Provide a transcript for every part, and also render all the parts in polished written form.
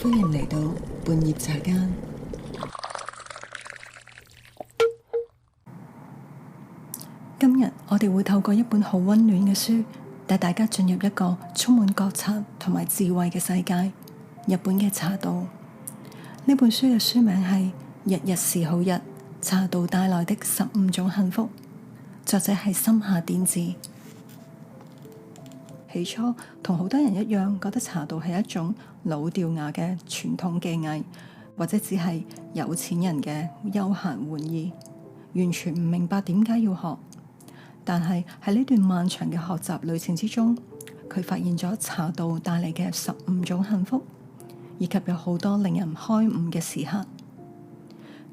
歡迎嚟到半夜茶間。今日我哋會透過一本好溫暖嘅書，帶大家進入一個充滿覺察同埋智慧嘅世界——日本嘅茶道。呢本書嘅書名係《日日是好日：茶道帶來的15種幸福》，作者係森下典子。起初同好多人一樣，覺得茶道係一種老掉牙嘅傳統技藝，或者只係有錢人嘅休閒玩意，完全唔明白點解要學。但係喺呢段漫長嘅學習旅程之中，佢發現咗茶道帶嚟嘅15種幸福，以及有好多令人開悟嘅時刻。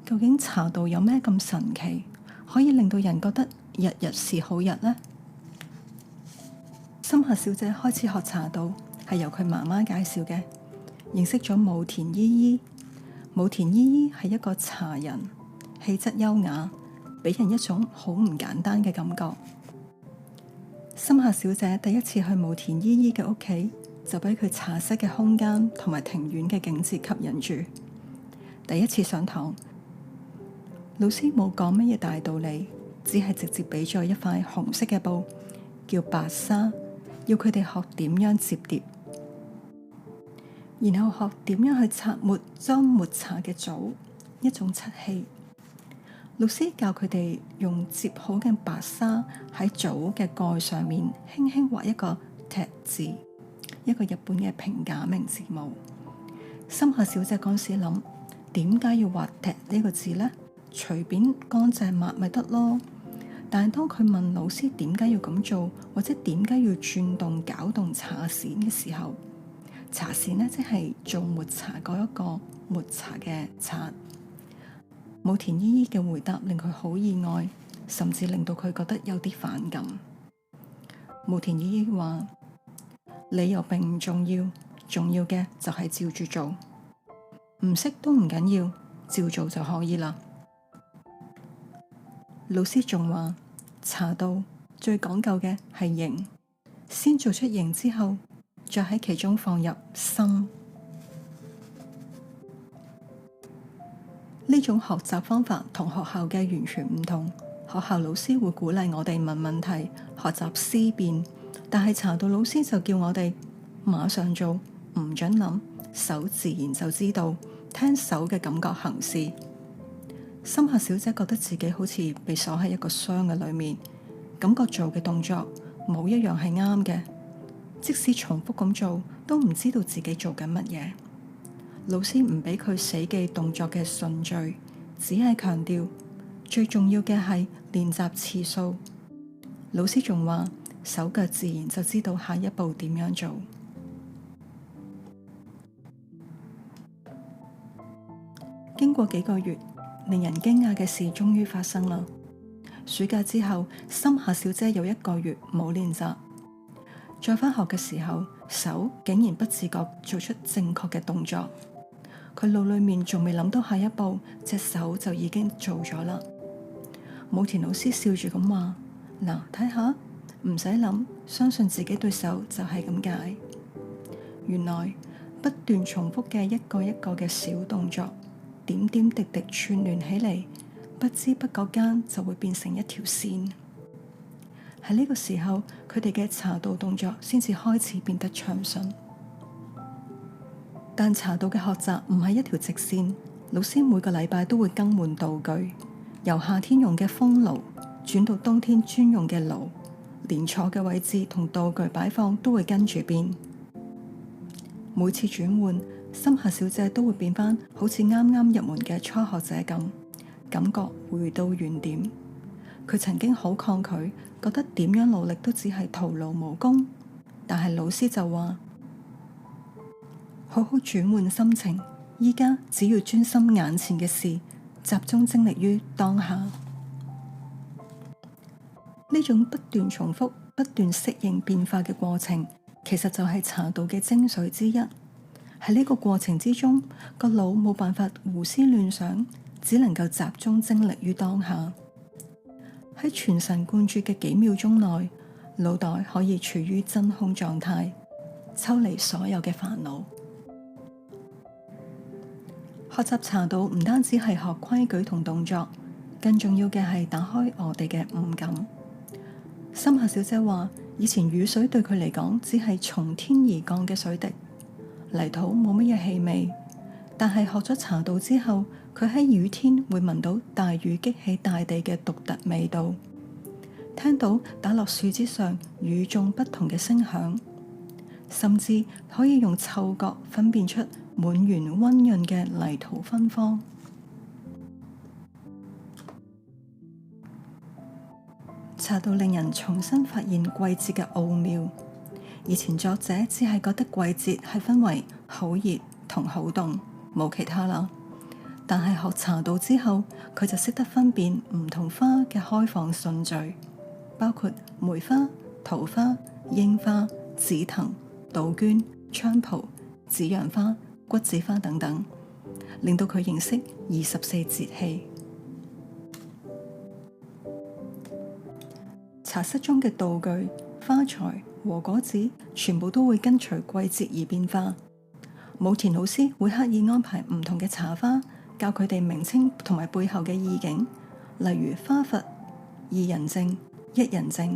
究竟茶道有咩咁神奇，可以令到人覺得日日是好日呢？森下小姐開始學茶道係由佢媽媽介紹嘅，認識咗武田依依。武田依依係一個茶人，氣質優雅，俾人一種好唔簡單嘅感覺。森下小姐第一次去武田依依嘅屋企，就俾佢茶室嘅空間同埋庭院嘅景致吸引住。第一次上堂，老師冇講乜嘢大道理，只係直接俾咗一塊紅色嘅布，叫白紗，要佢哋學點樣摺疊，然後學點樣去擦抹裝抹茶嘅棗，一種漆器。老師教佢哋用摺好嘅白紗喺棗嘅蓋上面輕輕畫一個踢字，一個日本嘅平假名字母。森下小姐嗰時諗，點解要畫踢呢個字呢？隨便乾淨抹咪得咯。但係當佢問老師點解要咁做，或者點解要轉動攪動茶筅嘅時候，茶筅呢，即係做抹茶嗰一個抹茶嘅刷。武田依依嘅回答令佢好意外，甚至令到佢覺得有啲反感。武田依依話：理由並唔重要，重要嘅就係照住做，唔識都唔緊要，照做就可以啦。老師仲話，茶道最講究嘅係形，先做出形之後，再喺其中放入心。呢種學習方法同學校嘅完全唔同。學校老師會鼓勵我哋問問題，學習思辨，但係茶道老師就叫我哋馬上做，唔准諗，手自然就知道，聽手嘅感覺行事。森下小姐覺得自己好似被鎖喺一個箱嘅裏面，感覺做嘅動作冇一樣係啱嘅，即使重複咁做，都唔知道自己做緊乜嘢。老師唔俾佢死記動作嘅順序，只係強調最重要嘅係練習次數。老師仲話，手腳自然就知道下一步點樣做。經過幾個月，令人驚訝嘅事終於發生啦！暑假之後，森下小姐有1個月冇練習，再返學嘅時候，手竟然不自覺做出正確嘅動作。佢腦裏面仲未諗到下一步，隻手就已經做咗啦。武田老師笑住咁話：嗱，睇下，唔使諗，相信自己對手就係咁解。原來不斷重複嘅一個一個嘅小動作，點點滴滴串聯起嚟，不知不覺間就會變成一條線。喺呢個時候，佢哋嘅茶道動作先至開始變得暢順。但茶道嘅學習唔係一條直線，老師每個禮拜都會更換道具，由夏天用嘅風爐轉到冬天專用嘅爐，連坐嘅位置同道具擺放都會跟住變。每次轉換，森下小姐都會變返好似啱啱入門嘅初學者咁，感覺回到原點。佢曾經好抗拒，覺得點樣努力都只係徒勞無功。但係老師就話：好好轉換心情，依家只要專心眼前嘅事，集中精力於當下。呢種不斷重複、不斷適應變化嘅過程，其實就係茶道嘅精髓之一。喺呢個過程之中，個腦冇辦法胡思亂想，只能夠集中精力於當下。喺全神貫注嘅幾秒鐘內，腦袋可以處於真空狀態，抽離所有嘅煩惱。學習茶道唔單止係學規矩同動作，更重要嘅係打開我哋嘅五感。森下小姐話，以前雨水對佢嚟講只係從天而降嘅水滴，泥土冇乜嘢氣味。但係學咗茶道之後，佢喺雨天會聞到大雨激起大地嘅獨特味道，聽到打落樹枝上與眾不同嘅聲響，甚至可以用嗅覺分辨出滿園溫潤嘅泥土芬芳。茶道令人重新發現季節嘅奧妙。以前作者只係覺得季節係分為好熱同好凍，冇其他啦。但係學茶道之後，佢就識得分辨唔同花嘅開放順序，包括梅花、桃花、櫻花、紫藤、杜鵑、菖蒲、紫陽花、橘子花等等，令到佢認識24節氣。茶室中嘅道具、花材和果子全部都會跟隨季節而變化。武田老師會刻意安排唔同嘅茶花，教佢哋名稱同埋背後嘅意境，例如花佛、二人正、一人正，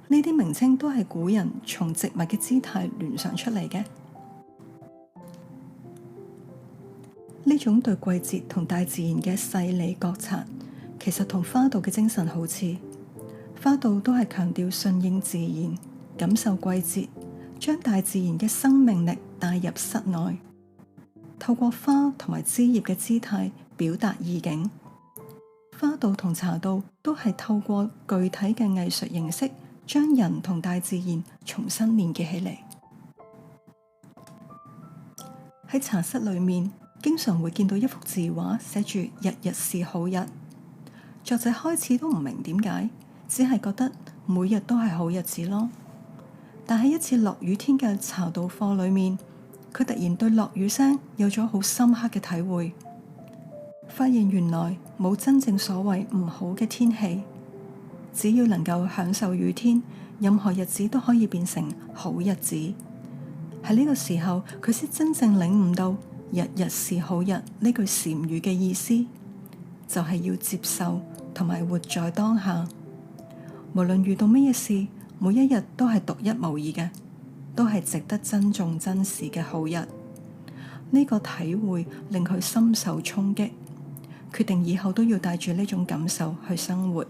呢啲名稱都係古人從植物嘅姿態聯想出嚟嘅。呢種對季節同大自然嘅細膩覺察，其實同花道嘅精神好似。花道都係強調順應自然，感受季節，將大自然嘅生命力帶入室內，透過花同埋枝葉嘅姿態表達意境。花道同茶道都係透過具體嘅藝術形式，將人同大自然重新連結起嚟。喺茶室裏面，經常會見到一幅字畫，寫住日日是好日。作者開始都唔明點解，只係覺得每日都係好日子咯。但喺一次落雨天嘅茶道課裏面，佢突然對落雨聲有咗好深刻嘅體會，發現原來冇真正所謂唔好嘅天氣，只要能夠享受雨天，任何日子都可以變成好日子。喺呢個時候，佢先真正領悟到日日是好日呢句禪語嘅意思，就係要接受同埋活在當下。無論遇到乜嘢事，每一日都係獨一無二嘅，都係值得珍重珍視嘅好日。呢個體會令佢深受衝擊，決定以後都要帶住呢種感受去生活。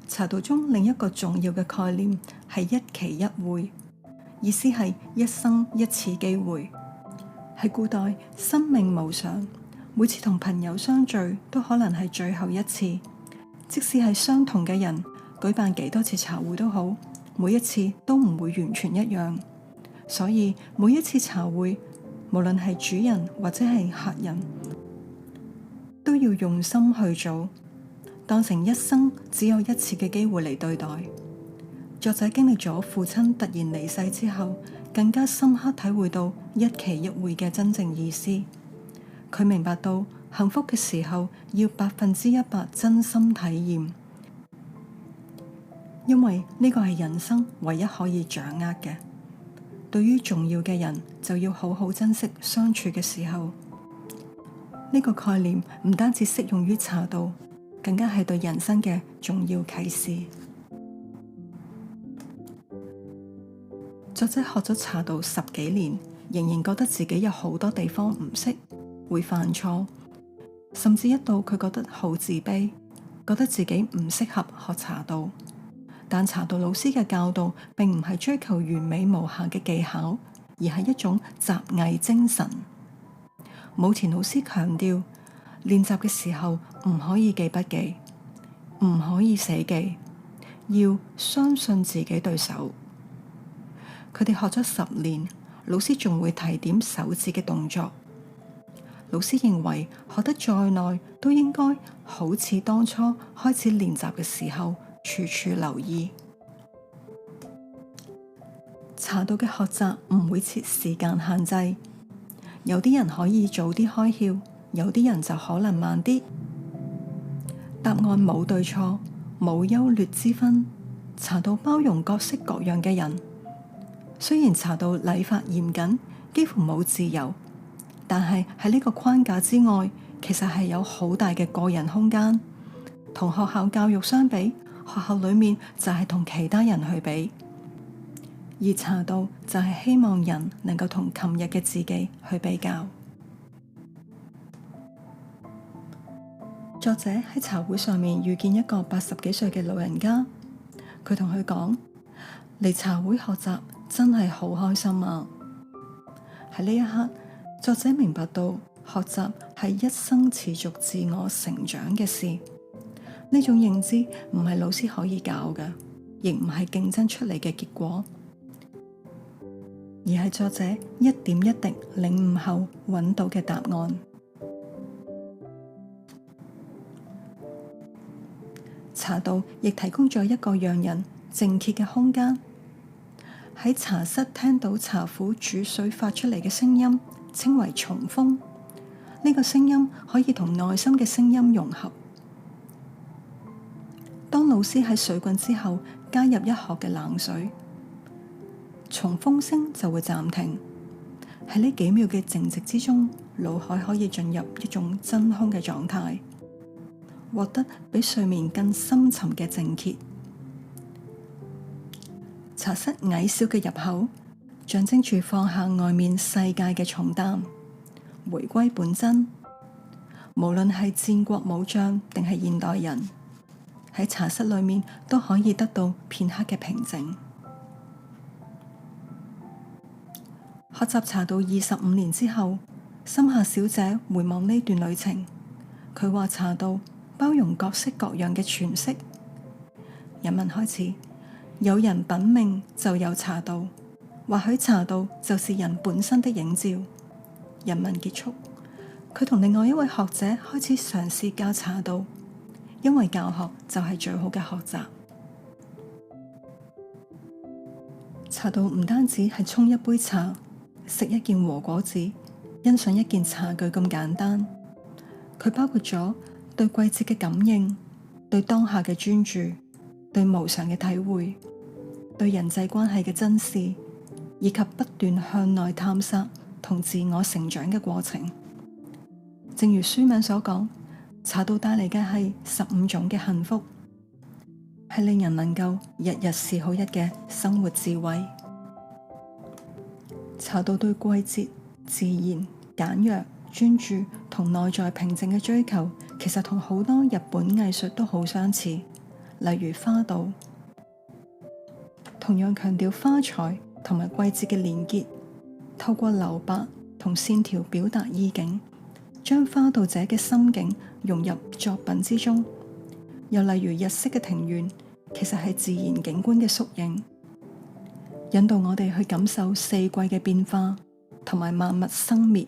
茶道中另一個重要嘅概念係一期一會，意思係一生一次機會。喺古代，生命無常，每次同朋友相聚都可能係最後一次。即使係相同嘅人，舉辦幾多次茶會都好，每一次都唔會完全一樣。所以每一次茶會，無論係主人或者係客人，都要用心去做，當成一生只有一次嘅機會嚟對待。作者經歷咗父親突然離世之後，更加深刻體會到一期一會嘅真正意思。佢明白到幸福嘅時候要100%真心體驗，因為呢個係人生唯一可以掌握嘅。對於重要嘅人，就要好好珍惜相處嘅時候。呢個概念唔單止適用於茶道，更加係對人生嘅重要啟示。作者學咗茶道10幾年，仍然覺得自己有好多地方唔識，會犯錯，甚至一度佢覺得好自卑，覺得自己唔適合學茶道。但茶道老師嘅教導並唔係追求完美無瑕嘅技巧，而係一種習藝精神。武田老師強調，練習嘅時候唔可以記筆記，唔可以死記，要相信自己對手。佢哋學咗10年，老師仲會提點手指嘅動作。老師認為學得再耐，都應該好似當初開始練習嘅時候，處處留意。茶道嘅學習唔會設時間限制，有啲人可以早啲開竅，有啲人就可能慢啲。答案冇對錯，冇優劣之分。茶道包容各式各樣嘅人。雖然茶道禮法嚴謹，幾乎冇自由，但係喺呢個框架之外，其實係有好大嘅個人空間。同學校教育相比，學校裏面就係同其他人去比，而茶道就係希望人能夠同琴日嘅自己去比較。作者喺茶會上面遇見一個80幾歲嘅老人家，佢同佢講：嚟茶會學習真係好開心啊！喺呢一刻，作者明白到學習係一生持續自我成長嘅事。呢種認知唔係老師可以教嘅，亦唔係競爭出嚟嘅結果，而係作者一點一滴領悟後揾到嘅答案。茶道亦提供咗一個讓人靜歇嘅空間。喺茶室聽到茶壺煮水發出嚟嘅聲音，稱為松風。呢個聲音可以同內心嘅聲音融合。當老師喺水滾之後加入一殼嘅冷水，松風聲就會暫停。喺呢幾秒嘅靜寂之中，腦海可以進入一種真空嘅狀態，獲得比睡眠更深沉嘅靜歇。茶室矮小嘅入口，象徵住放下外面世界嘅重擔，回歸本真。無論係戰國武將定係現代人，喺茶室裏面都可以得到片刻嘅平靜。學習茶道25年之後，森下小姐回望呢段旅程，佢話茶道包容各式各樣嘅詮釋。引文開始，有人品命就有茶道，或許茶道就是人本身的映照。引文結束，佢同另外一位學者開始嘗試教茶道，因為教學就係最好嘅學習。茶道唔單止係沖一杯茶、食一件和果子、欣賞一件茶具咁簡單，佢包括咗對季節嘅感應、對當下嘅專注、對無常嘅體會、對人際關係嘅珍視，以及不斷向內探索同自我成長嘅過程。正如書名所講，茶道帶嚟嘅係15種嘅幸福，係令人能夠日日是好日嘅生活智慧。茶道對季節、自然、簡約、專注同內在平靜嘅追求，其實同好多日本藝術都好相似，例如花道，同樣強調花材同埋季節嘅連結，透過留白同線條表達意境，將花道者嘅心境融入作品之中。又例如日式嘅庭園，其實係自然景觀嘅縮影，引導我哋去感受四季嘅變化同埋萬物生滅。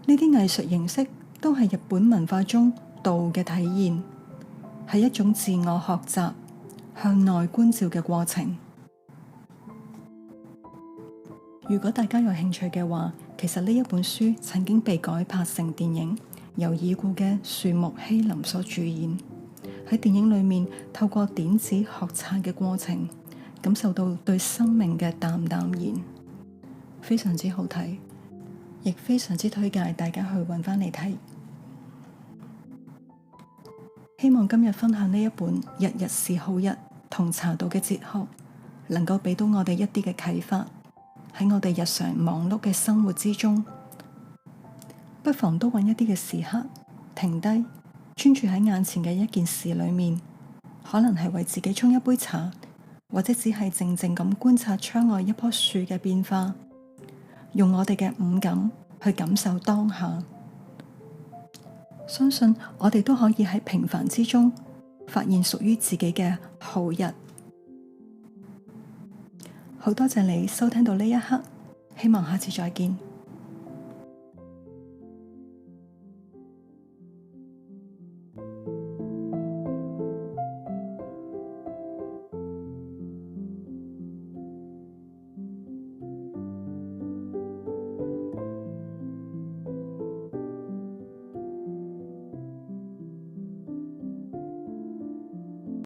呢啲藝術形式都係日本文化中道嘅體現，係一種自我學習、向內觀照嘅過程。如果大家有興趣嘅話，其實呢一本書曾經被改拍成電影，由已故嘅樹木希林所主演。喺電影裏面，透過點子學茶嘅過程，感受到對生命嘅淡淡然，非常之好睇，亦非常之推介大家去揾返嚟睇。希望今日分享呢一本《日日是好日》同茶道嘅哲學，能夠俾到我哋一啲嘅啟發。喺我哋日常忙碌嘅生活之中，不妨都揾一啲嘅時刻，停低，專注喺眼前嘅一件事裏面，可能係為自己沖一杯茶，或者只係靜靜咁觀察窗外一棵樹嘅變化，用我哋嘅五感去感受當下。相信我哋都可以喺平凡之中發現屬於自己嘅好日。好多謝你收聽到呢一刻，希望下次再見。